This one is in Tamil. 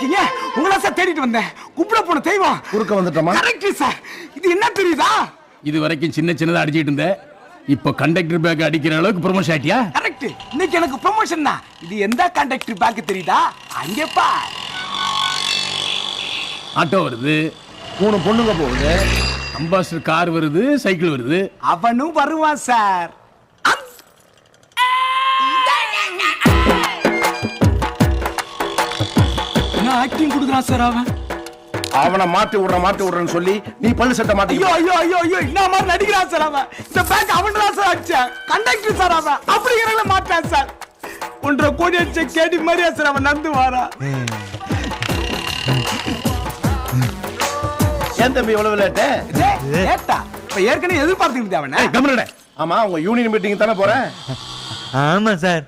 இருக்கீங்க? உங்களை சார் தேடிட்டு வந்தேன். கூப்பிட போன தெய்வம் குறுக்க வந்துட்டோமா? Correct sir. இது என்ன தெரியுதா? இது வரைக்கும் சின்ன சின்னதா அடிச்சிட்டு இருந்த, இப்போ கண்டக்டர் பேக் அடிக்கிற அளவுக்கு ப்ரொமோஷன் ஆயிட்டியா? கரெக்ட். இன்னைக்கு எனக்கு ப்ரமோஷன் தான். இது எந்த கண்டக்டர் பேக் தெரியுதா? அங்கே பார். ஆட்டோ வருது, 3 பொண்ணுங்க போகுது, அம்பாசிடர் கார் வருது, சைக்கிள் வருது. அவனும் வருவான் சார். என்ன ஆக்டிங் கொடுக்குறான் சார் அவன்? அவனை மாட்டி விடுறேன்னு சொல்லி நீ பல்லு சட்டை மாட்டி. ஐயோ ஐயோ ஐயோ ஐயோ, என்ன மாதிரி நடிக்கிறான் சார் அவன். இந்த பேக் அவன் தான் சார் அடிச்சான். கண்டக்டர் சார் அவன். அப்படிங்கிறத மாட்டான் சார். 1.5 கோடி அடிச்ச கேடி மாதிரியா சார் அவன் நந்து வாரா. ஏன் தம்பி எவ்வளவு லேட்டு? ஏட்டா இப்ப ஏற்கனவே எதிர்பார்த்துக்கிட்டு அவன. கமலடே, ஆமா உங்க யூனியன் மீட்டிங் தானே போறேன். ஆமா சார்.